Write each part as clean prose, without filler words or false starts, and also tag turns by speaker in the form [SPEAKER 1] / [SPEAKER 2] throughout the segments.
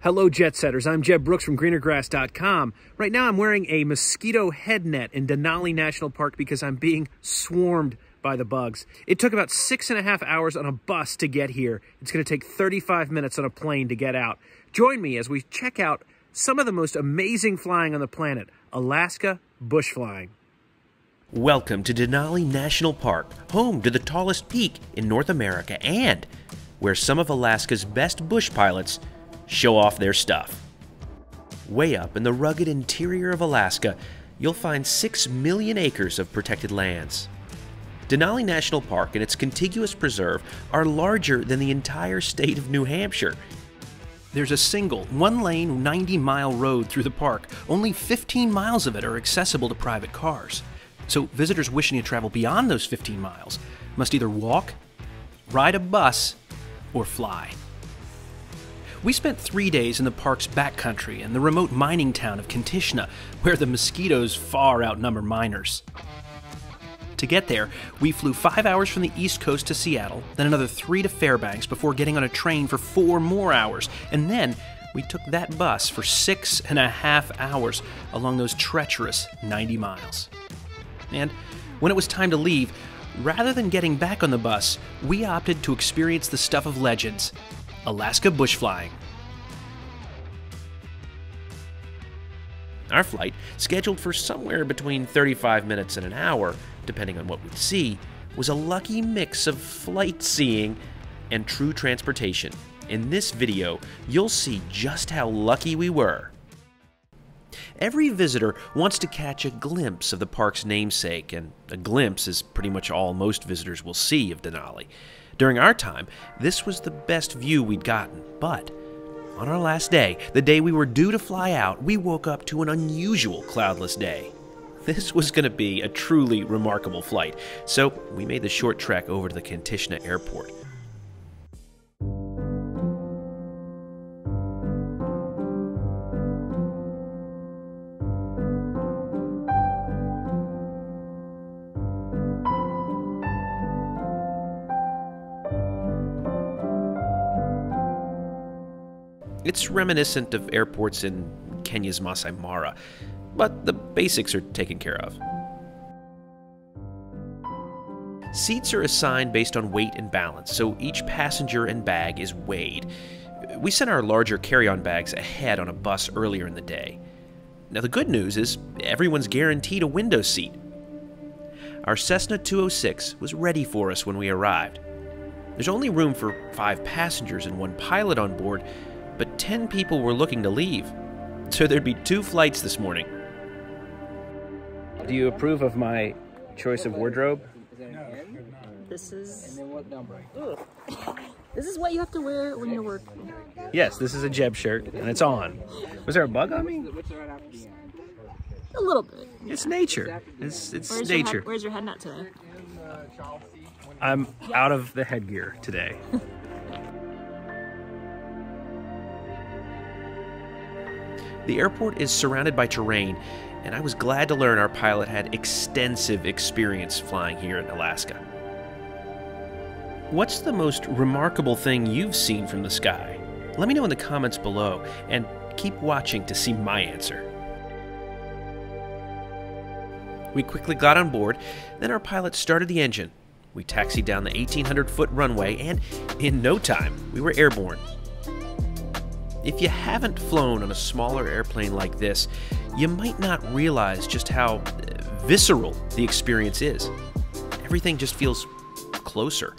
[SPEAKER 1] Hello, Jetsetters. I'm Jeb Brooks from greenergrass.com. Right now I'm wearing a mosquito head net in Denali National Park because I'm being swarmed by the bugs. It took about 6.5 hours on a bus to get here. It's going to take 35 minutes on a plane to get out. Join me as we check out some of the most amazing flying on the planet, Alaska bush flying.
[SPEAKER 2] Welcome to Denali National Park, home to the tallest peak in North America and where some of Alaska's best bush pilots show off their stuff. Way up in the rugged interior of Alaska, you'll find 6 million acres of protected lands. Denali National Park and its contiguous preserve are larger than the entire state of New Hampshire. There's a single, one-lane, 90-mile road through the park. Only 15 miles of it are accessible to private cars. So visitors wishing to travel beyond those 15 miles must either walk, ride a bus, or fly. We spent 3 days in the park's backcountry and the remote mining town of Kantishna, where the mosquitoes far outnumber miners. To get there, we flew 5 hours from the East Coast to Seattle, then another 3 to Fairbanks before getting on a train for 4 more hours, and then we took that bus for 6.5 hours along those treacherous 90 miles. And when it was time to leave, rather than getting back on the bus, we opted to experience the stuff of legends, Alaska bush flying. Our flight, scheduled for somewhere between 35 minutes and an hour, depending on what we'd see, was a lucky mix of flight seeing and true transportation. In this video, you'll see just how lucky we were. Every visitor wants to catch a glimpse of the park's namesake, and a glimpse is pretty much all most visitors will see of Denali. During our time, this was the best view we'd gotten, but on our last day, the day we were due to fly out, we woke up to an unusual cloudless day. This was going to be a truly remarkable flight, so we made the short trek over to the Kantishna Airport. It's reminiscent of airports in Kenya's Masai Mara, but the basics are taken care of. Seats are assigned based on weight and balance, so each passenger and bag is weighed. We sent our larger carry-on bags ahead on a bus earlier in the day. Now the good news is everyone's guaranteed a window seat. Our Cessna 206 was ready for us when we arrived. There's only room for 5 passengers and 1 pilot on board, but 10 people were looking to leave, so there'd be 2 flights this morning. Do you approve of my choice of wardrobe?
[SPEAKER 3] This is... Ugh. This is what you have to wear when you're working.
[SPEAKER 1] Yes, this is a Jeb shirt, and it's on. Was there a bug on me?
[SPEAKER 3] A little bit.
[SPEAKER 1] It's nature. It's nature.
[SPEAKER 3] Where's your head net today?
[SPEAKER 1] I'm out of the headgear today.
[SPEAKER 2] The airport is surrounded by terrain, and I was glad to learn our pilot had extensive experience flying here in Alaska. What's the most remarkable thing you've seen from the sky? Let me know in the comments below, and keep watching to see my answer. We quickly got on board, then our pilot started the engine. We taxied down the 1,800-foot runway, and in no time, we were airborne. If you haven't flown on a smaller airplane like this, you might not realize just how visceral the experience is. Everything just feels closer.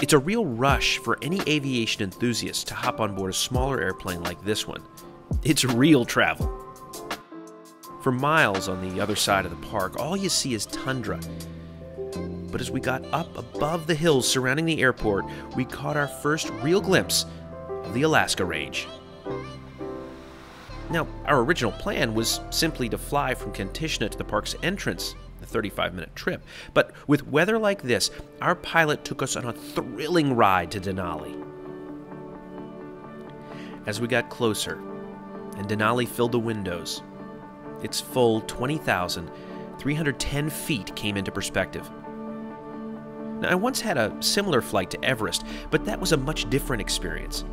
[SPEAKER 2] It's a real rush for any aviation enthusiast to hop on board a smaller airplane like this one. It's real travel. For miles on the other side of the park, all you see is tundra. But as we got up above the hills surrounding the airport, we caught our first real glimpse of the Alaska Range. Now, our original plan was simply to fly from Kantishna to the park's entrance, a 35-minute trip, but with weather like this, our pilot took us on a thrilling ride to Denali. As we got closer, and Denali filled the windows, its full 20,310 feet came into perspective. Now, I once had a similar flight to Everest, but that was a much different experience.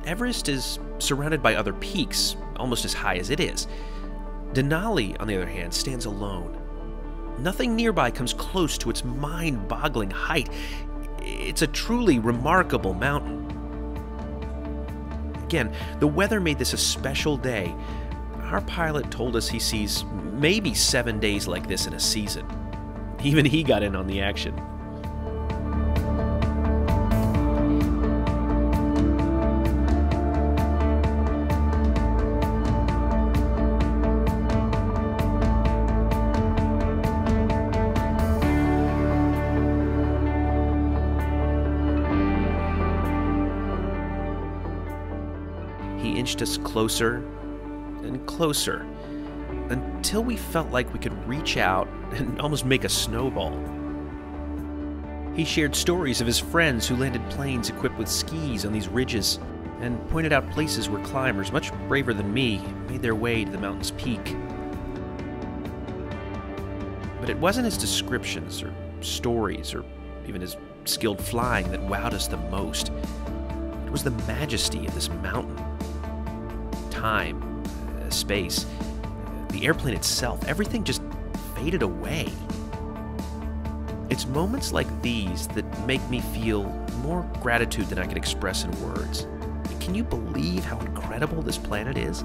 [SPEAKER 2] Everest is surrounded by other peaks, almost as high as it is. Denali, on the other hand, stands alone. Nothing nearby comes close to its mind-boggling height. It's a truly remarkable mountain. Again, the weather made this a special day. Our pilot told us he sees maybe 7 days like this in a season. Even he got in on the action. He inched us closer and closer until we felt like we could reach out and almost make a snowball. He shared stories of his friends who landed planes equipped with skis on these ridges and pointed out places where climbers, much braver than me, made their way to the mountain's peak. But it wasn't his descriptions or stories or even his skilled flying that wowed us the most. It was the majesty of this mountain. Time, space, the airplane itself, everything just faded away. It's moments like these that make me feel more gratitude than I can express in words. Can you believe how incredible this planet is?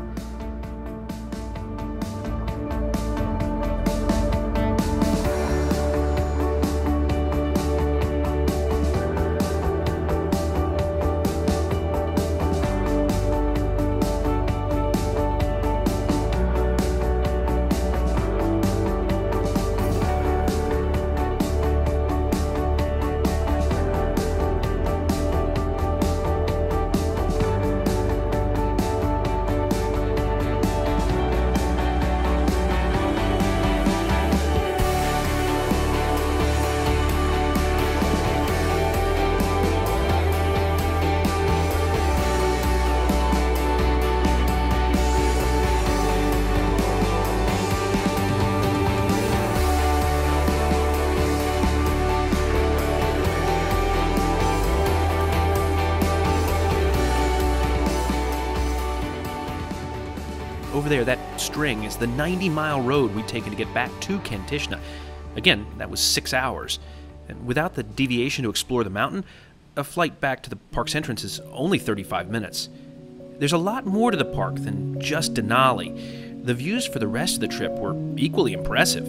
[SPEAKER 2] Over there, that string is the 90-mile road we'd taken to get back to Kantishna. Again, that was 6 hours. And without the deviation to explore the mountain, a flight back to the park's entrance is only 35 minutes. There's a lot more to the park than just Denali. The views for the rest of the trip were equally impressive.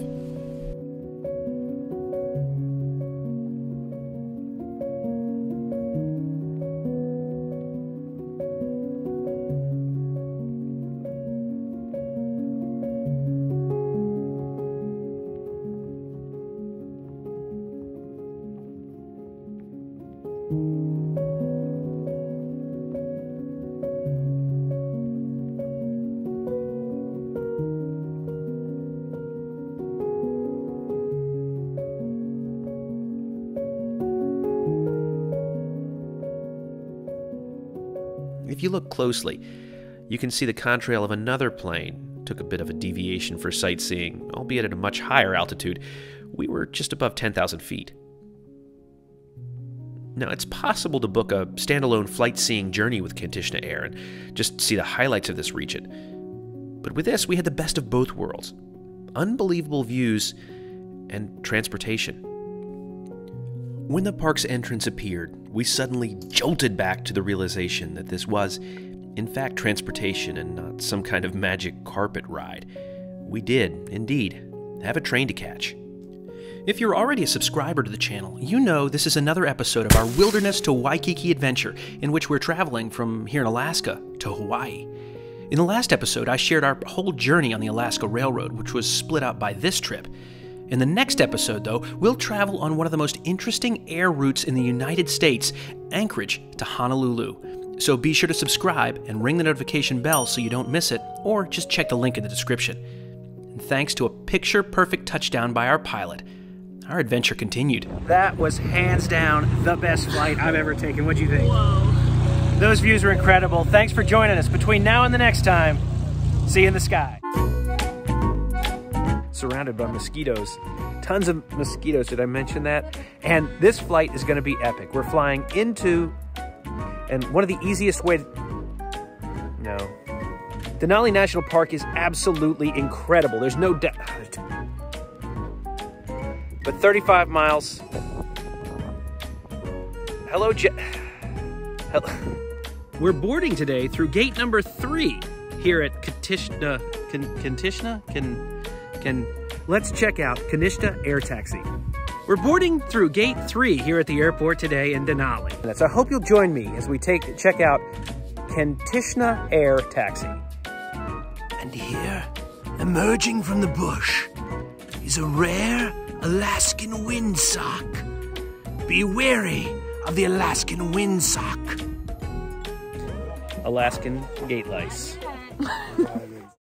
[SPEAKER 2] If you look closely, you can see the contrail of another plane took a bit of a deviation for sightseeing, albeit at a much higher altitude. We were just above 10,000 feet. Now, it's possible to book a standalone flight-seeing journey with Kantishna Air and just see the highlights of this region. But with this, we had the best of both worlds. Unbelievable views and transportation. When the park's entrance appeared, we suddenly jolted back to the realization that this was, in fact, transportation and not some kind of magic carpet ride. We did, indeed, have a train to catch. If you're already a subscriber to the channel, you know this is another episode of our Wilderness to Waikiki adventure, in which we're traveling from here in Alaska to Hawaii. In the last episode, I shared our whole journey on the Alaska Railroad, which was split up by this trip. In the next episode, though, we'll travel on one of the most interesting air routes in the United States, Anchorage to Honolulu. So be sure to subscribe and ring the notification bell so you don't miss it, or just check the link in the description. And thanks to a picture-perfect touchdown by our pilot, our adventure continued. That was hands down the best flight I've ever taken. What'd you think?
[SPEAKER 3] Whoa.
[SPEAKER 2] Those views were incredible. Thanks for joining us. Between now and the next time, see you in the sky. Surrounded by mosquitoes. Tons of mosquitoes, did I mention that? And this flight is going to be epic. We're flying into, and one of the easiest ways
[SPEAKER 1] No. Denali National Park is absolutely incredible. There's no doubt. But 35 miles. Hello, Hello. We're boarding today through gate number 3 here at Kantishna. Let's check out Kantishna Air Taxi. We're boarding through gate 3 here at the airport today in Denali. So I hope you'll join me as we check out Kantishna Air Taxi.
[SPEAKER 4] And here, emerging from the bush, is a rare Alaskan windsock. Be wary of the Alaskan windsock.
[SPEAKER 1] Alaskan gate lice.